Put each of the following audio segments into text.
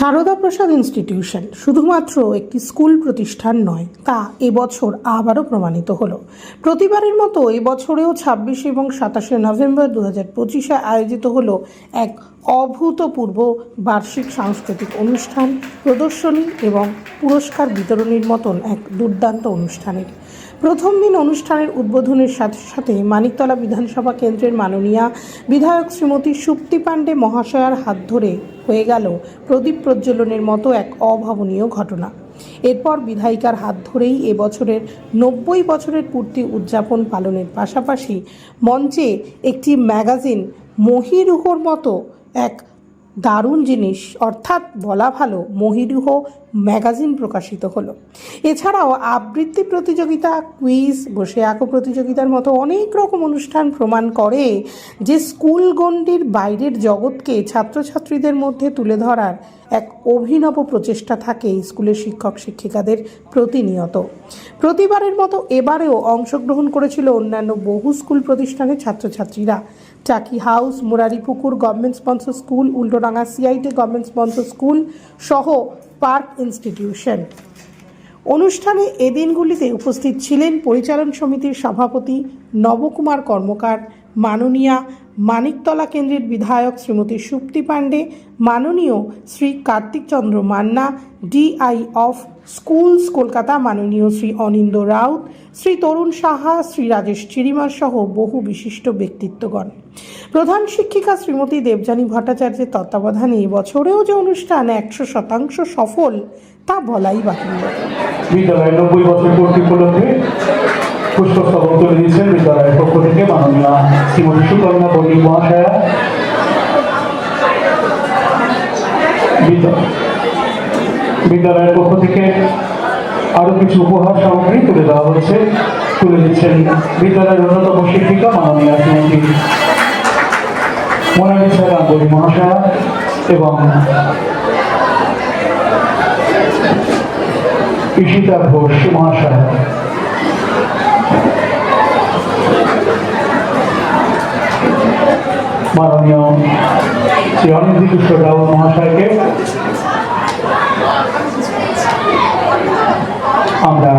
সারদা প্রসাদ institution শুধুমাত্র একটি school প্রতিষ্ঠান নয়, তা এবছর আবারও প্রমাণিত হলো। প্রতিবারের মতো এবছরেও 26 এবং 27 নভেম্বর 2025 আয়োজিত হলো এক অভূতপূর্ব বার্ষিক সাংস্কৃতিক অনুষ্ঠান, প্রদর্শনী এবং পুরস্কার বিতরণীর মতন এক দুর্দান্ত অনুষ্ঠানের। প্রথম দিন অনুষ্ঠানের উদ্বোধনের সাথে সাথে মানিকতলা বিধানসভা কেন্দ্রের মাননীয়া বিধায়ক শ্রীমতী সুপ্তি পাণ্ডে মহাশয়ার হাত ধরে হয়ে গেল প্রদীপ প্রজ্বলনের মতো এক অভাবনীয় ঘটনা। এরপর বিধায়িকার হাত ধরেই এবছরের 90 বছরের পূর্তি উদযাপন পালনের পাশাপাশি মঞ্চে একটি ম্যাগাজিন মহিরুহর মতো এক দারুণ জিনিস, অর্থাৎ বলা ভালো মহিরুহ ম্যাগাজিন প্রকাশিত হলো। এছাড়াও আবৃত্তি প্রতিযোগিতা, কুইজ, বসে আঁকো প্রতিযোগিতার মতো অনেক রকম অনুষ্ঠান প্রমাণ করে যে স্কুল গণ্ডির বাইরের জগৎকে ছাত্রছাত্রীদের মধ্যে তুলে ধরার এক অভিনব প্রচেষ্টা থাকে স্কুলের শিক্ষক শিক্ষিকাদের প্রতিনিয়ত। প্রতিবারের মতো এবারেও অংশগ্রহণ করেছিল অন্যান্য বহু স্কুল প্রতিষ্ঠানের ছাত্রছাত্রীরা। টাকি house, Muraripukur government sponsor school, Ultadanga CIT government sponsor school সহ পার্ক ইনস্টিটিউশন। অনুষ্ঠানে এদিনগুলিতে উপস্থিত ছিলেন পরিচালন সমিতির সভাপতি নবকুমার কর্মকার, মাননীয়া মানিকতলা কেন্দ্রের বিধায়ক শ্রীমতী সুপ্তি পাণ্ডে, মাননীয় Shri Kartik Chandra Manna, DI of schools Kolkata মাননীয় শ্রী অনিন্দ রাউত, শ্রী তরুণ সাহা, শ্রী রাজেশ চিরিমার সহ বহু বিশিষ্ট ব্যক্তিত্বগণ। প্রধান শিক্ষিকা শ্রীমতী দেবযানী ভট্টাচার্যের তত্ত্বাবধানে এবছরেও যে অনুষ্ঠান 100% সফল তা বলাই বাহুল্য। বিদ্যালয়ের 90 বছর পূর্তি উপলক্ষে পুষ্পস্তবক তুলে দিয়েছেন বিদ্যালয়ের পক্ষ থেকে মাননীয়া শ্রীমতী সুকন্যা পণ্ডিত মহাশয়া। বিদ্যালয়ের পক্ষ থেকে আরো কিছু উপহার সামগ্রী তুলে দেওয়া হচ্ছে। তুলে দিচ্ছেন বিদ্যালয়ের অন্যতম শিক্ষিকা মাননীয়া শ্রীমতী মোনালিসা গাঙ্গুলী মহাশয়া এবং ঈশিতা ঘোষ মহাশয়া। মাননীয় শ্রী অনিন্দ কৃষ্ণ রাউত মহাশয়কে আমরা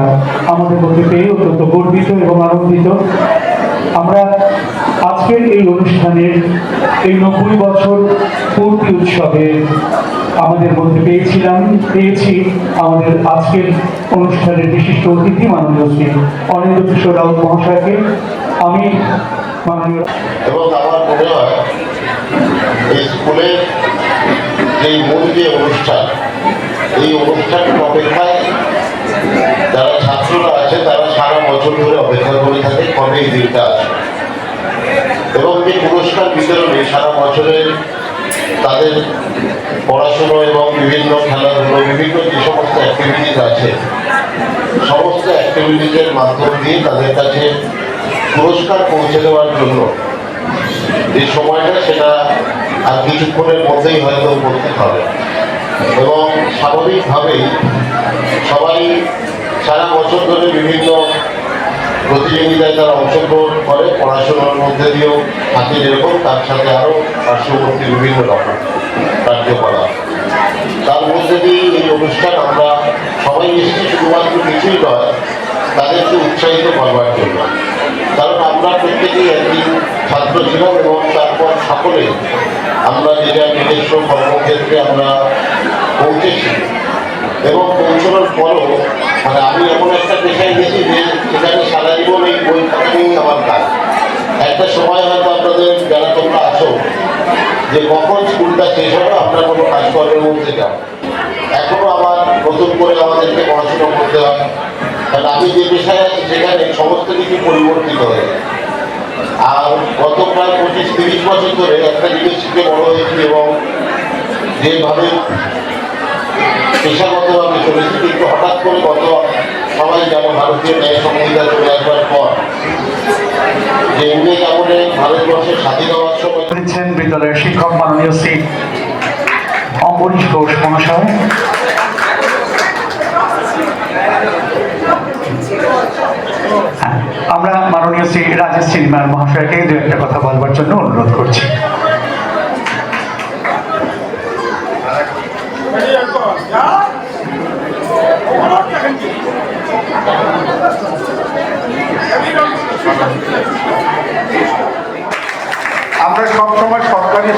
আমাদের মধ্যে পেয়ে অত্যন্ত গর্বিত এবং আনন্দিত। আমরা আজকের এই অনুষ্ঠানের এই 90 বছর পূর্তি উৎসবে আমাদের মধ্যে পেয়েছি আমাদের আজকের অনুষ্ঠানের বিশিষ্ট অতিথি মাননীয় শ্রী অনিন্দ কৃষ্ণ রাউত মহাশয়কে। আমি মাননীয় এবং আমার মনে হয় এই স্কুলের এই মূল যে অনুষ্ঠান, এই অনুষ্ঠানের অপেক্ষায় যারা ছাত্ররা আছে তারা সারা বছর ধরে অপেক্ষা করে থাকে কবে এই দিনটা আসে। এবং যে পুরস্কার বিতরণে সারা বছরের তাদের পড়াশুনো এবং বিভিন্ন খেলাধুলো, বিভিন্ন যে সমস্ত অ্যাক্টিভিটিস আছে, সমস্ত অ্যাক্টিভিটিসের মাধ্যম দিয়ে তাদের কাছে পুরস্কার পৌঁছে দেওয়ার জন্য যে সময়টা সেটা আর কিছুক্ষণের মধ্যেই হয়তো উপস্থিত হবে। এবং স্বাভাবিকভাবেই সবাই সারা বছর ধরে বিভিন্ন প্রতিযোগিতায় তারা অংশগ্রহণ করে, পড়াশোনার মধ্যে দিয়েও থাকে যেরকম, তার সাথে আরও পার্শ্ববর্তী বিভিন্ন রকম কার্যকলাপ। তার মধ্যে দিয়ে এই অনুষ্ঠান আমরা সবাই এসেছি শুধুমাত্র কিছুই নয়, তাদেরকে উৎসাহিত করবার জন্য। কারণ আমরা প্রত্যেকেই একদিন ছাত্র ছিলাম এবং তারপর সকলে আমরা নিজস্ব কর্মক্ষেত্রে আমরা পৌঁছেছি এবং পৌঁছানোর পরও আমি এমন একটা পেশায় গেছি যে সেখানে সারা জীবন এই বই খাতা নিয়েই আমার কাজ। একটা সময় হয়তো আপনাদের যারা তোমরা আছো যে কখন স্কুলটা শেষ হবে, আমরা কোনো কাজকর্মের মধ্যে যাও। এখনো আবার নতুন করে আমাদেরকে পড়াশোনা করতে হয়, কারণ আমি যে পেশায় আছি সেখানে সমস্ত কিছু পরিবর্তিত হয়ে যায়। আর গত প্রায় 25-30 বছর ধরে একটা জিনিস শিখে বড় হয়েছি এবং যেভাবে পেশাগতভাবে চলেছি, কিন্তু হঠাৎ করে সবাই যেন ভারতীয় ন্যায় সংহিতা চলে আসবার পর যে ইংরেজ আমলে ভারতবর্ষের স্বাধীন হওয়ার সময় দিচ্ছেন বিদ্যালয়ের শিক্ষক মাননীয় শ্রী অম্বরীশ ঘোষ মহাশয়। আমরা মাননীয় শ্রী রাজেশ চিরিমার মহাশয়কে দু একটা কথা বলবার জন্য অনুরোধ করছি।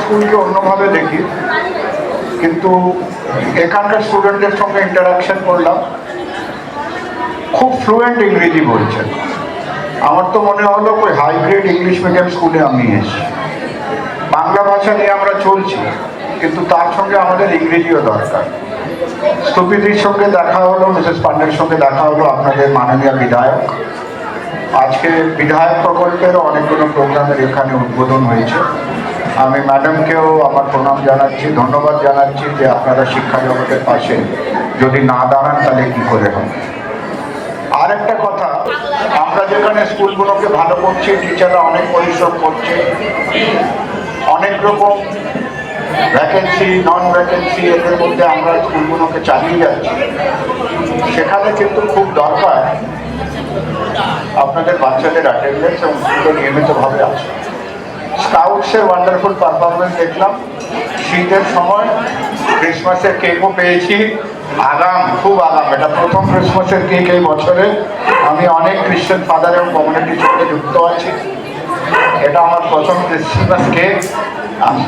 স্কুলকে অন্যভাবে দেখি, কিন্তু এখানকার স্টুডেন্টদের সঙ্গে ইন্টারাকশন করলাম, খুব ফ্লুয়েন্ট ইংরেজি বলছেন। আমার তো মনে হলো ওই হাই গ্রেড ইংলিশ মিডিয়াম স্কুলে আমি এসেছি। বাংলা ভাষা নিয়ে আমরা চলছি, কিন্তু তার সঙ্গে আমাদের ইংরেজিও দরকার। স্থপতির সঙ্গে দেখা হলো, মিসেস পান্ডের সঙ্গে দেখা হলো, আপনাদের মাননীয় বিধায়ক। আজকে বিধায়ক প্রকল্পেরও অনেকগুলো প্রোগ্রামের এখানে উদ্বোধন হয়েছে। আমি ম্যাডামকেও আমার প্রণাম জানাচ্ছি, ধন্যবাদ জানাচ্ছি যে আপনারা শিক্ষা জগতের পাশে যদি না দাঁড়ান তাহলে কী করে হবে। আর একটা কথা, আমরা যেখানে স্কুলগুলোকে ভালো করছি, টিচাররা অনেক পরিশ্রম করছে, অনেক রকম ভ্যাকেন্সি নন ভ্যাকেন্সি এদের মধ্যে আমরা স্কুলগুলোকে চালিয়ে যাচ্ছি, সেখানে কিন্তু খুব দরকার আপনাদের বাচ্চাদের অ্যাটেন্ডেন্স এবং স্কুলে নিয়মিতভাবে আসা। স্কাউটসের ওয়ান্ডারফুল পারফরমেন্স দেখলাম, শীতের সময় ক্রিসমাসের কেকও পেয়েছি, খুব আগাম। এটা প্রথম ক্রিসমাসের কেক এই বছরে। আমি অনেক খ্রিস্টান ফাদার এবং কমিউনিটির সঙ্গে যুক্ত আছি, এটা আমার প্রথম ক্রিসমাস কেক। আমি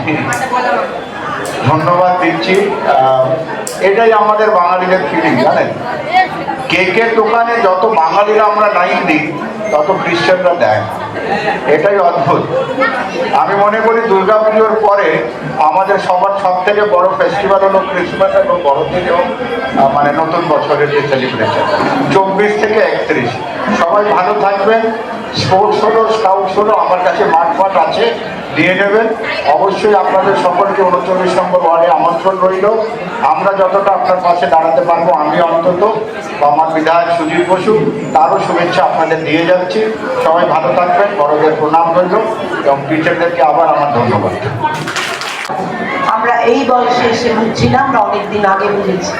ধন্যবাদ দিচ্ছি। এটাই আমাদের বাঙালিদের ফিলিং, জানেন। কেকের দোকানে যত বাঙালিরা আমরা লাইন দিই, তত খ্রিস্টানরা দেয়, এটাই অদ্ভুত। আমি মনে করি দুর্গাপুজোর পরে আমাদের সবার সব থেকে বড় ফেস্টিভ্যাল হলো ক্রিসমাস এবং বড়দিনেও মানে নতুন বছরের যে সেলিব্রেশন 24 থেকে 31। সবাই ভালো থাকবেন। স্পোর্টস হলো, স্কাউটস হলো, আমার কাছে মাঠ আছে, দিয়ে নেবেন। অবশ্যই আপনাদের সকলকে 39 নম্বর ওয়ার্ডে আমন্ত্রণ রইল। আমরা যতটা আপনার পাশে দাঁড়াতে পারবো, আমি অন্তত আমার বিধায়ক সুজিত বসু তারও শুভেচ্ছা আপনাদের দিয়ে যাচ্ছি। সবাই ভালো থাকবেন, বড়দের প্রণাম রইল এবং টিচারদেরকে আবার আমার ধন্যবাদ। আমরা এই বয়সে এসে বুঝছিলাম, আমরা অনেকদিন আগে বুঝেছি।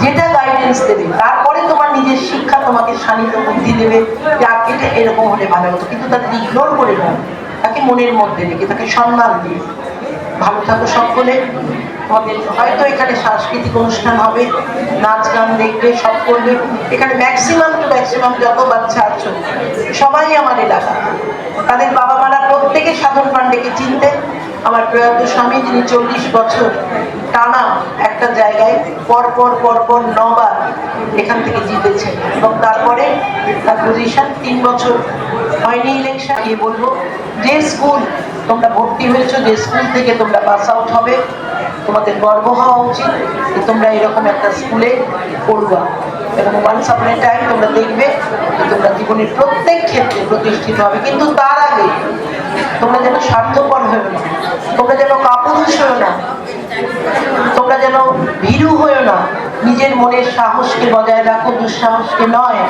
যেটা গাইডেন্স দেবে, তারপরে তোমার নিজের শিক্ষা তোমাকে শানিত বুদ্ধি দেবে যে এটা এরকম হলে ভালো হতো, কিন্তু তাকে ইগনোর করে না, তাকে মনের মধ্যে রেখে তাকে সম্মান দিয়ে ভালো থাকো সকলে। আমাদের হয়তো এখানে সাংস্কৃতিক অনুষ্ঠান হবে, নাচ গান দেখবে, সব করবে। এখানে ম্যাক্সিমাম যত বাচ্চা আছো সবাই আমার এলাকা, তাদের বাবা মারা প্রত্যেকে সাধন পাণ্ডেকে চিনতেন। আমার প্রয়াত স্বামী, যিনি 40 বছর টানা একটা জায়গায় পরপর 9বার এখান থেকে জিতেছেন, এবং তারপরে তার পজিশন 3 বছর হয়নি ইলেকশন। গিয়ে বলবো, যে স্কুল তোমরা ভর্তি হয়েছো, যে স্কুল থেকে তোমরা পাস আউট হবে, তোমাদের গর্ব হওয়া উচিত যে তোমরা এরকম একটা স্কুলে পড়বা, এবং ওয়ান্স আপন এ টাইম তোমরা দেখবে যে তোমরা জীবনের প্রত্যেক ক্ষেত্রে প্রতিষ্ঠিত হবে। কিন্তু তার আগে তোমরা যেন স্বার্থপর হয়েও না, তোমরা যেন কাপুরুষ হয়েও না, তোমরা যেন ভীরু হয়েও না। নিজের মনের সাহসকে বজায় রাখো, দুঃসাহসকে নয়।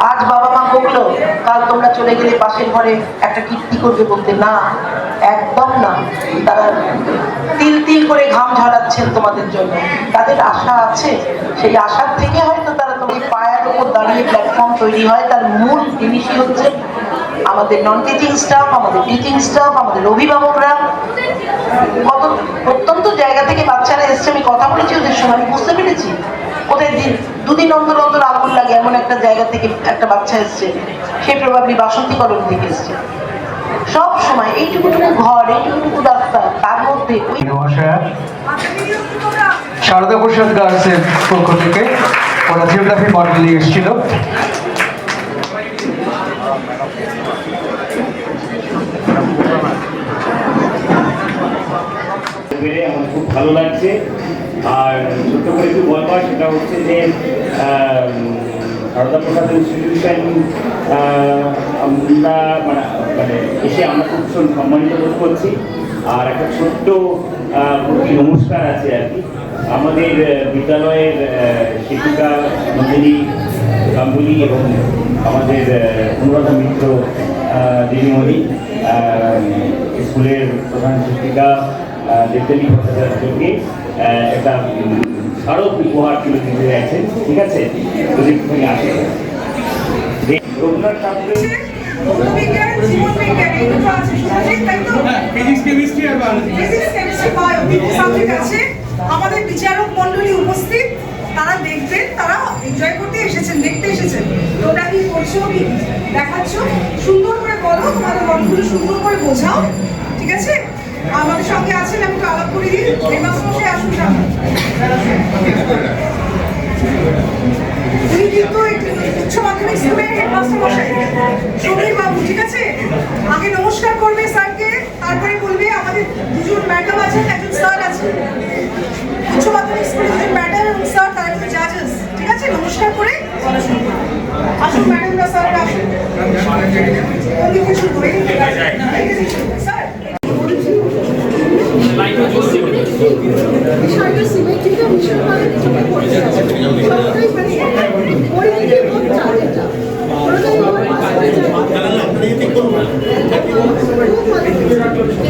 আজ বাবা মা বললো, কাল তোমরা চলে গেলে পাশের ঘরে একটা কীর্তি করবে বলতে, না, একদম না। তারা তিল তিল করে ঘাম ঝরাচ্ছেন তোমাদের জন্য, তাদের আশা আছে। সেই আশার থেকে হয়তো তারা তোমাদের পায়ের ওপর দাঁড়িয়ে প্ল্যাটফর্ম তৈরি হয়। তার মূল জিনিসই হচ্ছে আমাদের নন টিচিং স্টাফ, আমাদের টিচিং স্টাফ, আমাদের অভিভাবকরা। কত প্রত্যন্ত জায়গা থেকে বাচ্চারা এসছে, আমি কথা বলেছি ওদের সঙ্গে, আমি বুঝতে পেরেছি ওদের দুদিন অন্তর অন্তর আগুন লাগে এমন একটা জায়গা থেকে একটা বাচ্চা এসছে, সে প্রবাবলি বাসন্তী কলোনি থেকে এসছে। সব সময় এইটুকু ঘর, এইটুকু রাস্তা, তার মধ্যে ওই শারদা প্রসাদ গার্লসের পক্ষ থেকে ওরা জিওগ্রাফি মডেল নিয়ে এসেছিল। আমার খুব ভালো লাগছে। আর ছোট্ট করে একটু বলবার, সেটা হচ্ছে যে শারদা প্রসাদ ইনস্টিটিউশন আমরা মানে এসে আমরা খুব সম্মানিত বোধ করছি। আর একটা ছোট্ট নমস্কার আছে আর কি, আমাদের বিদ্যালয়ের শিক্ষিকা নন্দিনী গাঙ্গুলি এবং আমাদের অনুরাধা মিত্র দিদিমণি, স্কুলের প্রধান শিক্ষিকা দেবদেবী ভট্টাচার্যকে একটা স্মারক উপহার তুলে দিতে যাচ্ছেন। ঠিক আছে, যদি তুমি আসে রবীন্দ্রনাথ ঠাকুরের আমাদের বিচারক মন্ডলী উপস্থিত, তারা দেখবেন, তারা এনজয় করতে এসেছেন, দেখতে এসেছেন। তোমরা কি করছো, কি দেখাচ্ছ, সুন্দর করে বলো, তোমাদের মনগুলো সুন্দর করে বোঝাও, ঠিক আছে? আমাদের সঙ্গে আছেন, আমি একটু আলাপ করে দিই। হেডমাস্টার মশাই আসুন সামনে। উনি কিন্তু উচ্চ মাধ্যমিক স্কুলের হেডমাস্টার মশাই সমীর বাবু, ঠিক আছে? আগে নমস্কার করবে স্যারকে, তারপরে বলবে আমাদের দুজন ম্যাডাম আছেন, একজন স্যার আছেন। উচ্চ মাধ্যমিক স্কুলে দুজন ম্যাডাম এবং স্যার, তারা কিন্তু জাজেস, ঠিক আছে? নমস্কার করে বলা শুরু করুন। আসুন ম্যাডামরা, স্যাররা আসুন। কোন দিকে শুরু করে স্যার বিষয়টা সিমেট্রিটা ভীষণভাবে চোখে পড়ে যাচ্ছে। সবটাই মানে পরিধির মধ্যে চার্জেটা পুরোটাই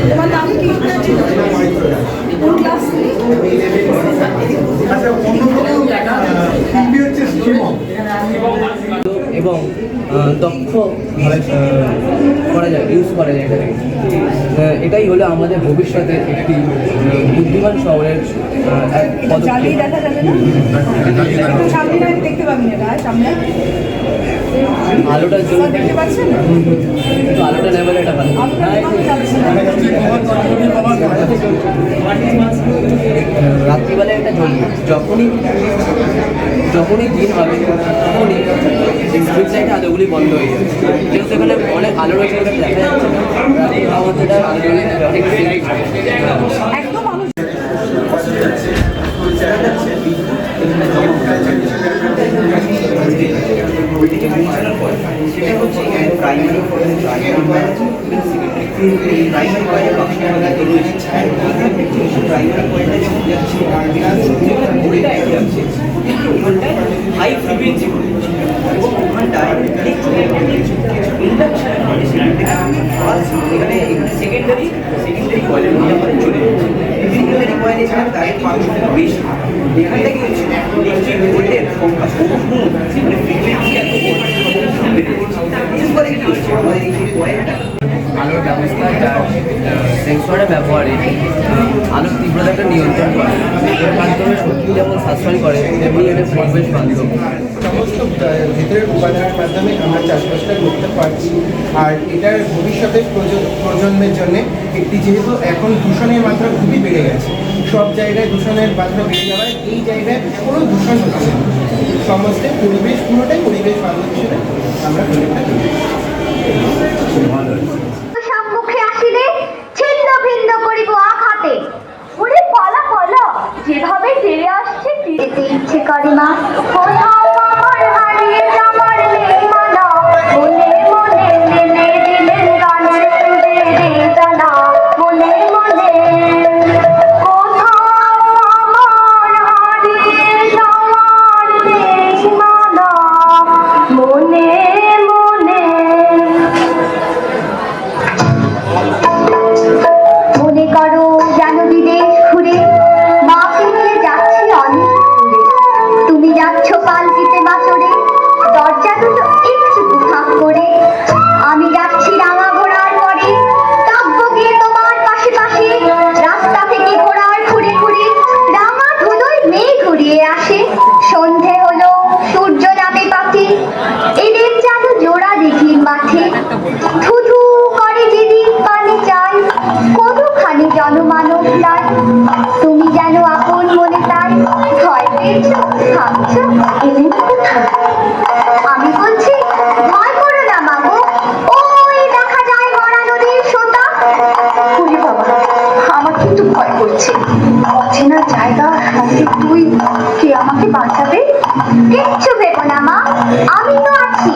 তোমার নাম কি? কোন ক্লাস? এবং দক্ষ করা যায়, ইউজ করা যায় এটাকে। এটাই হলো আমাদের ভবিষ্যতে একটি বুদ্ধিমান শহরের এক পদক্ষেপ। দেখা যাবে না, সামনে দেখতে পাবেন এটা সামনে আলোটার জন্য দেখতে পাচ্ছেন, কিন্তু আলোটা নেই বলে এটা ভালো। রাত্রিবেলায় এটা জ্বলবে, যখনই দিন হবে তখনই স্ট্রিট লাইটের আলোগুলি বন্ধ হয়ে যাবে। যেহেতু এখানে অনেক আলো রয়েছে, ওটা দেখা যাচ্ছে না, আমাদের আলো জ্বলে অনেক একদম আলো। সেটা হচ্ছে প্রাইমারি প্রাইমারি পয়েন্টের বাক্সটা রয়েছে, প্রাইমারি পয়েন্টে যখন যাচ্ছে যাচ্ছে হাই ফ্রিকুয়েন্সি এবং ওখানটায় ইন্ডাকশন এখানে সেকেন্ডারি কয়েলের মধ্যে আমাদের চলে যাচ্ছে। সেকেন্ডারি কয়েল এছাড়া ডাইরেক্ট মানুষের বেশি এখান থেকে ইলেকট্রিক ভোল্টের সংখ্যা মানে ফ্রিকুয়েন্সি এত এরপরে কি হচ্ছে আমাদের এই কয়েলটা আলোর ব্যবস্থা, যার সেন্সরের ব্যবহারে আলোর তীব্রতাটা নিয়ন্ত্রণ করে। এর মাধ্যমে শক্তি যেমন সাশ্রয় করে, তেমনি এটা পরিবেশ বান্ধব। সমস্ত ভেতরের উপাদানের মাধ্যমে আমরা চাষবাসটা করতে পারছি। আর এটার ভবিষ্যতের প্রজন্মের জন্য একটি, যেহেতু এখন দূষণের মাত্রা খুবই বেড়ে গেছে, সব জায়গায় দূষণের মাত্রা বেড়ে যাওয়ায় এই জায়গায় কোনো দূষণ হচ্ছে না, সমস্ত পরিবেশ পুরোটাই পরিবেশ বান্ধব হিসেবে আমরা প্রজেক্টটা তৈরি সম্মুখে আসিলে ছিন্ন ভিন্ন করিব আঘাতে। ওরে পালা পালা, যেভাবে তেড়ে আসছে ফিরেতে ইচ্ছে করে মা। কোথাও আমার হারিয়ে যাবার নেই মানা, মনে মনে মেলে দিলেন গানের সুরে রে জানা, মনে মনে। কোথাও আমার হারিয়ে যাবার নেই মানা, মনে মনে। মনে করো যেন বিদেশ ঘুরে মাকে নিয়ে যাচ্ছি অনেক দূরে, তুমি যাচ্ছ পালকিতে বাছরে, দরজা দুটো একটু ফাঁক করে। আমি যাচ্ছি রাঙা ঘোড়ার পরে, কাব্য গিয়ে তোমার পাশে পাশে, রাস্তা থেকে ঘোড়ার ঘুরে ঘুরে রাঙা ধুলোয় মেঘ ঘুরিয়ে আসে। সন্ধে হলো, সূর্য নামে পাখি, এদের যেন জোড়া দিঘির মাঠে। ধুধু করে যেদিন পানি চাই, কোনোখানি জনমানব নাই, তুমি যেন আপন মনে তাই ভয় পেয়েছ, ভাবছ এলেন কোথায়। আমি বলছি ভয় করো না মাগো, ওই দেখা যায় মরা নদীর সোতা। ওরে বাবা, আমার কিন্তু ভয় করছে, অচেনা জায়গা হাতে তুই, কে আমাকে বাঁচাবে? কিচ্ছু ভেবো না মা, আমি তো আছি,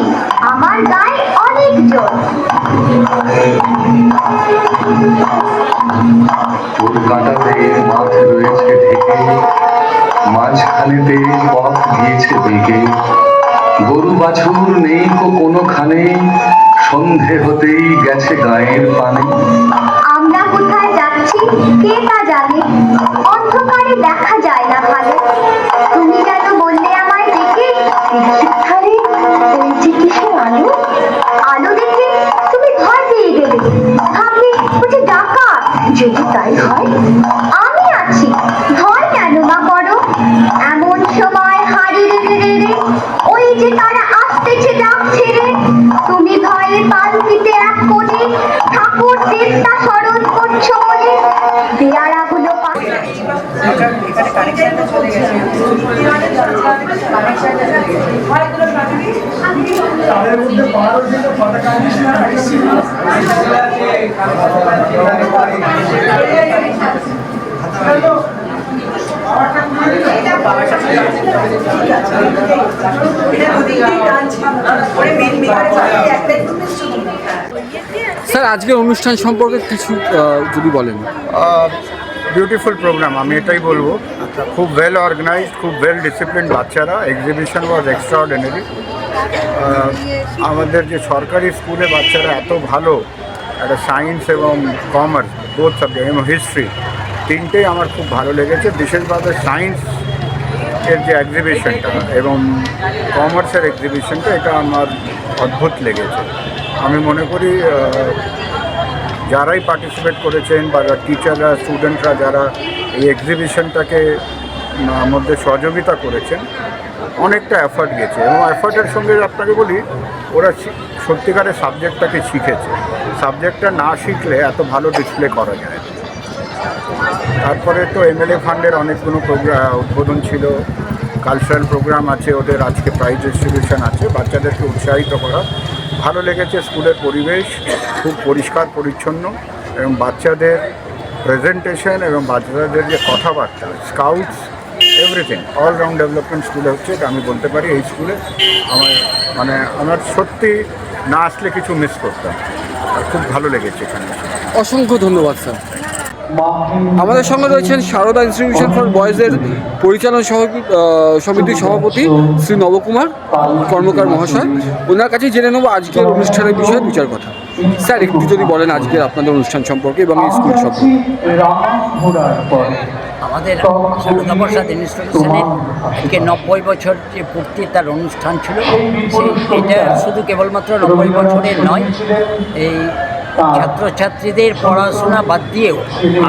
আমার গায়ে অনেক জোর। কাটাতে মাঠ রয়েছে ঢেকে, মাঝখানেতে পথ গিয়েছে বেগে, গরু বাছুর নেই কোনোখানে, সন্ধে হতেই গেছে গায়ের পানে। আমরা কোথায় যাচ্ছি কে তা জানে, অন্ধকারে দেখা যায় না ভালো। তুমি যেন বললে আমায় দেখে, ধারে ওই যে কিসের আলো, আলো দেখে তুমি ভয় পেয়ে গেলে, ভাবলে বুঝি ডাকাত। যদি তাই হয় আমি আছি, ভয় কেন মা করো। এমন সময় হাড়ি রে রে রে রে, ওই যে তারা আসতেছে ডাক ছেড়ে। তুমি ভয়ে পালকিতে এক কোণে ঠাকুর দেবতা স্মরণ করছো মনে, এখানে কানেকশনটা চলে গেছে কানেকশনটা চলে গেছে তাদের মধ্যে বারো জন পতাকা স্যার আজকের অনুষ্ঠান সম্পর্কে কিছু যদি বলেন। বিউটিফুল প্রোগ্রাম, আমি এটাই বলবো। খুব ওয়েল অর্গানাইজড, খুব ওয়েল ডিসিপ্লিন বাচ্চারা। এক্সিবিশন ওয়াজ এক্সট্রাঅর্ডিনারি। আমাদের যে সরকারি স্কুলে বাচ্চারা এত ভালো, একটা সায়েন্স এবং কমার্স বোথ সাবজেক্ট এবং হিস্ট্রি তিনটেই আমার খুব ভালো লেগেছে। বিশেষভাবে সায়েন্স এর যে এক্সিবিশনটা এবং কমার্সের এক্সিবিশনটা, এটা আমার অদ্ভুত লেগেছে। আমি মনে করি যারাই পার্টিসিপেট করেছেন বা টিচাররা, স্টুডেন্টরা যারা এই এক্সিবিশনটাকে মধ্যে সহযোগিতা করেছেন, অনেকটা এফর্ট গেছে। এবং এফর্টের সঙ্গে আপনাকে বলি, ওরা সত্যিকারের সাবজেক্টটাকে শিখেছে। সাবজেক্টটা না শিখলে এত ভালো ডিসপ্লে করা যায় না। তারপরে তো এমএলএ ফান্ডের অনেকগুলো উদ্বোধন ছিল, কালচারাল প্রোগ্রাম আছে ওদের, আজকে প্রাইজ ডিস্ট্রিবিউশন আছে। বাচ্চাদেরকে উৎসাহিত করা ভালো লেগেছে। স্কুলের পরিবেশ খুব পরিষ্কার পরিচ্ছন্ন এবং বাচ্চাদের প্রেজেন্টেশন এবং বাচ্চাদের যে কথাবার্তা, স্কাউটস, এভরিথিং অলরাউন্ড ডেভেলপমেন্ট স্কুলে হচ্ছে। এটা আমি বলতে পারি এই স্কুলে আমার সত্যি না আসলে কিছু মিস করতাম। আর খুব ভালো লেগেছে এখানে। অসংখ্য ধন্যবাদ স্যার। আমাদের সঙ্গে রয়েছেন সারদা ইনস্টিটিউশন ফর বয়েজের পরিচালনা সমিতির সভাপতি শ্রী নবকুমার কর্মকার মহাশয়। ওনার কাছে জেনে নেব আজকের অনুষ্ঠানের বিষয়ে দু চার কথা। স্যার একটু যদি বলেন আজকের আপনাদের অনুষ্ঠান সম্পর্কে এবং এই স্কুল সম্পর্কে। আমাদের সারদা প্রসাদ ইনস্টিটিউশনের আজকে 90 বছর যে পূর্তি তার অনুষ্ঠান ছিল, এটা শুধু কেবলমাত্র 90 বছরের নয়, এই ছাত্রছাত্রীদের পড়াশোনা বাদ দিয়েও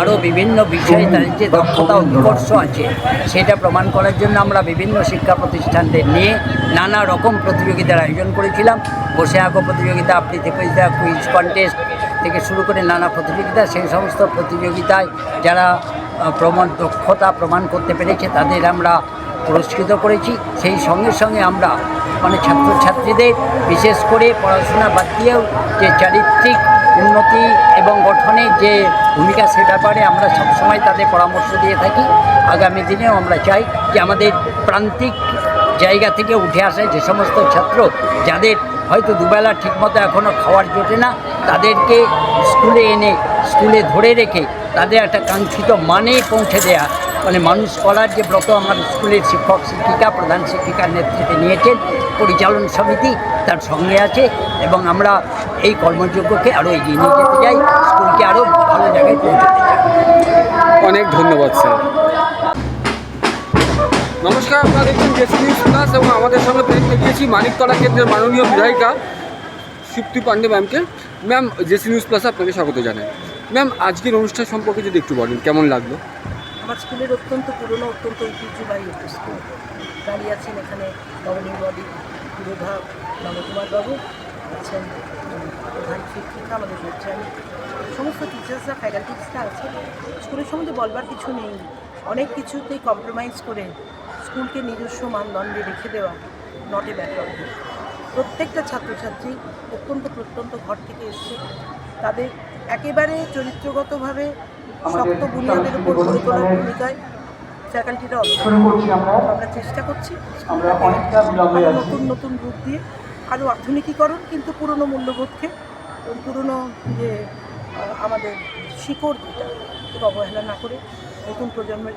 আরও বিভিন্ন বিষয়ে তাদের যে দক্ষতা উৎকর্ষ আছে সেটা প্রমাণ করার জন্য আমরা বিভিন্ন শিক্ষা প্রতিষ্ঠানদের নিয়ে নানা রকম প্রতিযোগিতার আয়োজন করেছিলাম। বসে আঁকো প্রতিযোগিতা, আবৃত্তি প্রতিযোগিতা, কুইজ কন্টেস্ট থেকে শুরু করে নানা প্রতিযোগিতা। সেই সমস্ত প্রতিযোগিতায় যারা দক্ষতা প্রমাণ করতে পেরেছে তাদের আমরা পুরস্কৃত করেছি। সেই সঙ্গে সঙ্গে আমরা ছাত্রছাত্রীদের বিশেষ করে পড়াশোনা বাদ দিয়েও যে চারিত্রিক উন্নতি এবং গঠনের যে ভূমিকা, সে ব্যাপারে আমরা সবসময় তাদের পরামর্শ দিয়ে থাকি। আগামী দিনেও আমরা চাই যে আমাদের প্রান্তিক জায়গা থেকে উঠে আসে যে সমস্ত ছাত্র যাদের হয়তো দুবেলা ঠিকমতো এখনও খাওয়ার জোটে না, তাদেরকে স্কুলে এনে স্কুলে ধরে রেখে তাদের একটা কাঙ্ক্ষিত মানে পৌঁছে দেয়া, মানুষ করার যে ব্রত আমার স্কুলের শিক্ষক শিক্ষিকা, প্রধান শিক্ষিকার নেতৃত্বে নিয়েছেন পরিচালন সমিতি, তার সঙ্গে আছে। এবং আমরা এই কর্মযজ্ঞকে আরও এগিয়ে নিয়ে যেতে চাই, স্কুলকে আরও ভালো জায়গায় পৌঁছাতে চাই। অনেক ধন্যবাদ স্যার। নমস্কার, আপনারা দেখুন জেসি নিউজ প্লাস এবং আমাদের সঙ্গে পেয়ে গিয়েছি মানিকতলা কেন্দ্রের মাননীয় বিধায়িকা সুপ্তি পান্ডে ম্যামকে। ম্যাম, জেসি নিউজ প্লাসে আপনাকে স্বাগত জানাই। ম্যাম, আজকের অনুষ্ঠান সম্পর্কে যদি একটু বলেন, কেমন লাগলো? আমার স্কুলের অত্যন্ত পুরনো, অত্যন্ত ঐতিহ্যবাহী একটা স্কুল। দাঁড়িয়ে আছেন এখানে গভর্নিং বডি পুরোধা নবকুমার বাবু, আছেন প্রধান শিক্ষিকা, আমাদের লেকচারার, সমস্ত টিচার্সরা, ফ্যাকাল্টিসরা আছে। স্কুলের সম্বন্ধে বলবার কিছু নেই। অনেক কিছুতেই কম্প্রোমাইজ করে স্কুলকে নিজস্ব মানদণ্ডে রেখে দেওয়া নট এ ব্যাড অফ। প্রত্যেকটা ছাত্রছাত্রী অত্যন্ত প্রত্যন্ত ঘর থেকে এসছে। তাদের একেবারে চরিত্রগতভাবে শক্ত বুনিয়াদের উপর গড়ে তোলার ভূমিকায় ফ্যাকাল্টিরা আমরা চেষ্টা করছি নতুন নতুন রূপ দিয়ে আরও আধুনিকীকরণ, কিন্তু পুরনো মূল্যবোধকে, পুরনো যে আমাদের শিকড় যেটা অবহেলা না করে নতুন প্রজন্মের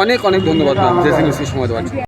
অনেক অনেক ধন্যবাদ ম্যাম জেসি নিউজকে সময় দেওয়ার জন্য।